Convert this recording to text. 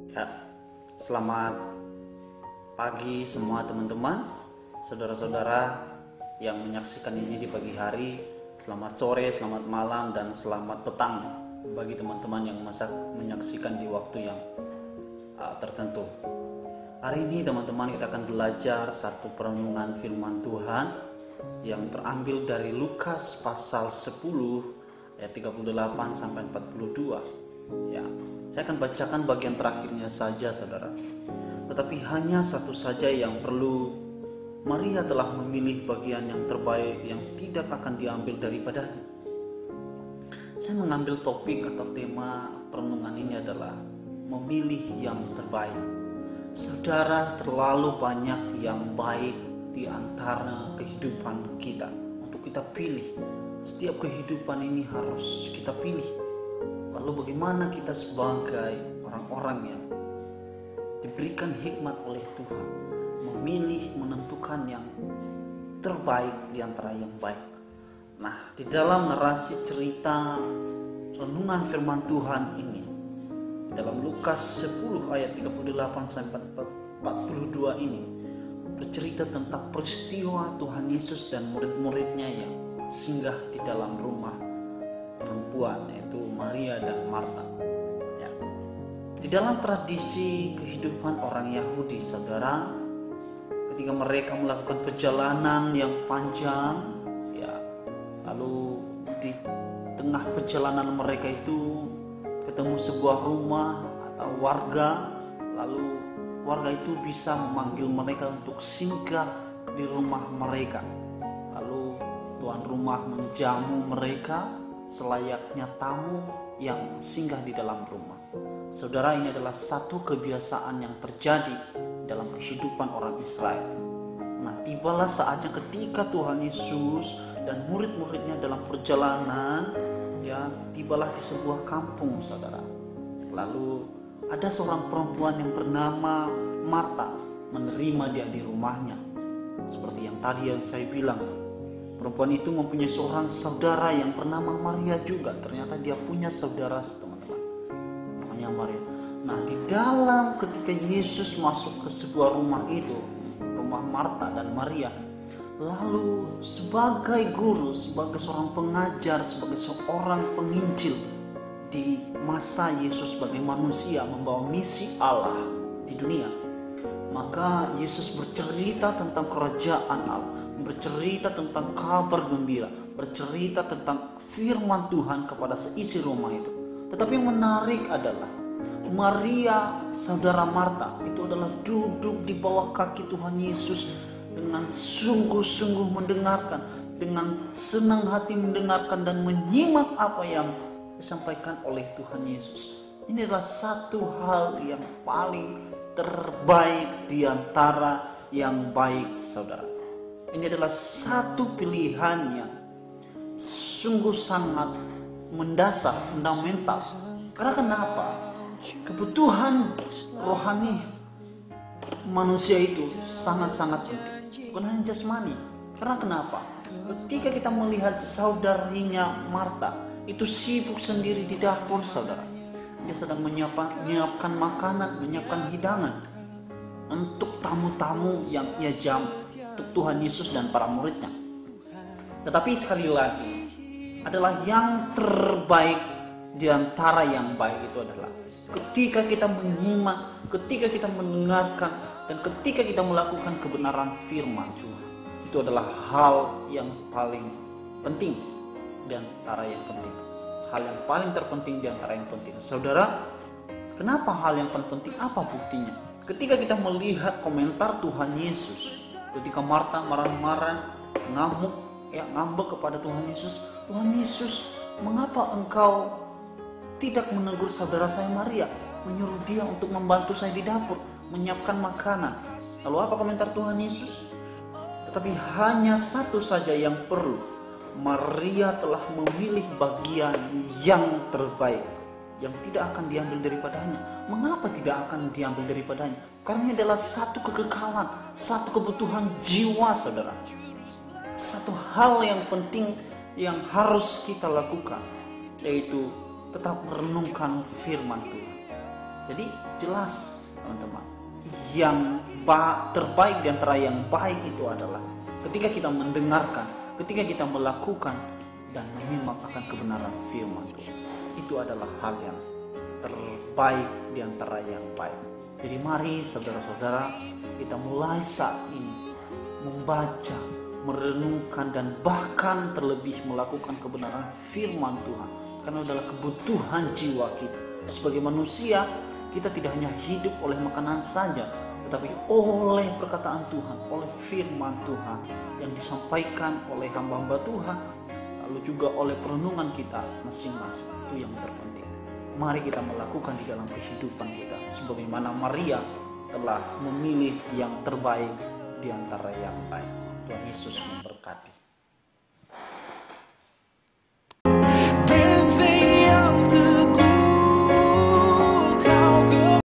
Ya, selamat pagi semua teman-teman, saudara-saudara yang menyaksikan ini di pagi hari. Selamat sore, selamat malam, dan selamat petang bagi teman-teman yang menyaksikan di waktu yang tertentu. Hari ini teman-teman kita akan belajar satu perenungan firman Tuhan yang terambil dari Lukas pasal 10 ayat 38 sampai 42. Ya, saya akan bacakan bagian terakhirnya saja, saudara. Tetapi hanya satu saja yang perlu. Maria telah memilih bagian yang terbaik yang tidak akan diambil daripadanya. Saya mengambil topik atau tema perenungan ini adalah memilih yang terbaik. Saudara, terlalu banyak yang baik di antara kehidupan kita untuk kita pilih. Setiap kehidupan ini harus kita pilih. Lalu bagaimana kita sebagai orang-orang yang diberikan hikmat oleh Tuhan memilih, menentukan yang terbaik di antara yang baik. Nah, di dalam narasi cerita renungan firman Tuhan ini, dalam Lukas 10 ayat 38 sampai 42 ini bercerita tentang peristiwa Tuhan Yesus dan murid-muridnya yang singgah di dalam rumah perempuan, yaitu Maria dan Marta. Ya. Di dalam tradisi kehidupan orang Yahudi, saudara, ketika mereka melakukan perjalanan yang panjang, ya, lalu di tengah perjalanan mereka itu ketemu sebuah rumah atau warga, lalu warga itu bisa memanggil mereka untuk singgah di rumah mereka. Lalu tuan rumah menjamu mereka selayaknya tamu yang singgah di dalam rumah. Saudara, ini adalah satu kebiasaan yang terjadi dalam kehidupan orang Israel. Nah, tibalah saatnya ketika Tuhan Yesus dan murid-muridnya dalam perjalanan, ya, tibalah di sebuah kampung, saudara. Lalu ada seorang perempuan yang bernama Marta menerima dia di rumahnya. Seperti yang tadi yang saya bilang, perempuan itu mempunyai seorang saudara yang bernama Maria juga. Ternyata dia punya saudara, teman-teman, namanya Maria. Nah, di dalam ketika Yesus masuk ke sebuah rumah itu, rumah Marta dan Maria, lalu sebagai guru, sebagai seorang pengajar, sebagai seorang penginjil di masa Yesus sebagai manusia membawa misi Allah di dunia, maka Yesus bercerita tentang kerajaan Allah, bercerita tentang kabar gembira, bercerita tentang firman Tuhan kepada seisi rumah itu. Tetapi yang menarik adalah Maria, saudara Marta, itu adalah duduk di bawah kaki Tuhan Yesus dengan sungguh-sungguh mendengarkan, dengan senang hati mendengarkan dan menyimak apa yang disampaikan oleh Tuhan Yesus. Ini adalah satu hal yang paling terbaik di antara yang baik, saudara. Ini adalah satu pilihan yang sungguh sangat mendasar, fundamental. Karena kenapa? Kebutuhan rohani manusia itu sangat-sangat penting, bukan hanya jasmani. Karena kenapa? Ketika kita melihat saudarinya Marta itu sibuk sendiri di dapur, saudara, dia sedang menyiapkan makanan, menyiapkan hidangan untuk tamu-tamu yang ia jamu, untuk Tuhan Yesus dan para muridnya. Tetapi sekali lagi, adalah yang terbaik di antara yang baik itu adalah ketika kita menyimak, ketika kita mendengarkan, dan ketika kita melakukan kebenaran firman Tuhan. Itu adalah hal yang paling penting di antara yang penting. Hal yang paling terpenting di antara yang penting. Saudara, kenapa hal yang paling penting? Apa buktinya? Ketika kita melihat komentar Tuhan Yesus, ketika Marta marah-marah, ngambek kepada Tuhan Yesus, Tuhan Yesus, mengapa engkau tidak menegur saudara saya Maria, menyuruh dia untuk membantu saya di dapur, menyiapkan makanan? Lalu apa komentar Tuhan Yesus? Tetapi hanya satu saja yang perlu. Maria telah memilih bagian yang terbaik, yang tidak akan diambil daripadanya. Mengapa tidak akan diambil daripadanya? Karena ini adalah satu kekekalan, satu kebutuhan jiwa, saudara. Satu hal yang penting yang harus kita lakukan, yaitu tetap merenungkan firman Tuhan. Jadi jelas teman-teman, yang terbaik di antara yang baik itu adalah ketika kita mendengarkan, ketika kita melakukan dan menyimak akan kebenaran firman Tuhan. Itu adalah hal yang terbaik di antara yang baik. Jadi mari saudara-saudara, kita mulai saat ini membaca, merenungkan, dan bahkan terlebih melakukan kebenaran firman Tuhan, karena adalah kebutuhan jiwa kita. Sebagai manusia, kita tidak hanya hidup oleh makanan saja, tetapi oleh perkataan Tuhan, oleh firman Tuhan yang disampaikan oleh hamba-hamba Tuhan, lalu juga oleh perenungan kita masing-masing. Itu yang terpenting. Mari kita melakukan di dalam kehidupan kita, sebagaimana Maria telah memilih yang terbaik di antara yang baik. Tuhan Yesus memberkati.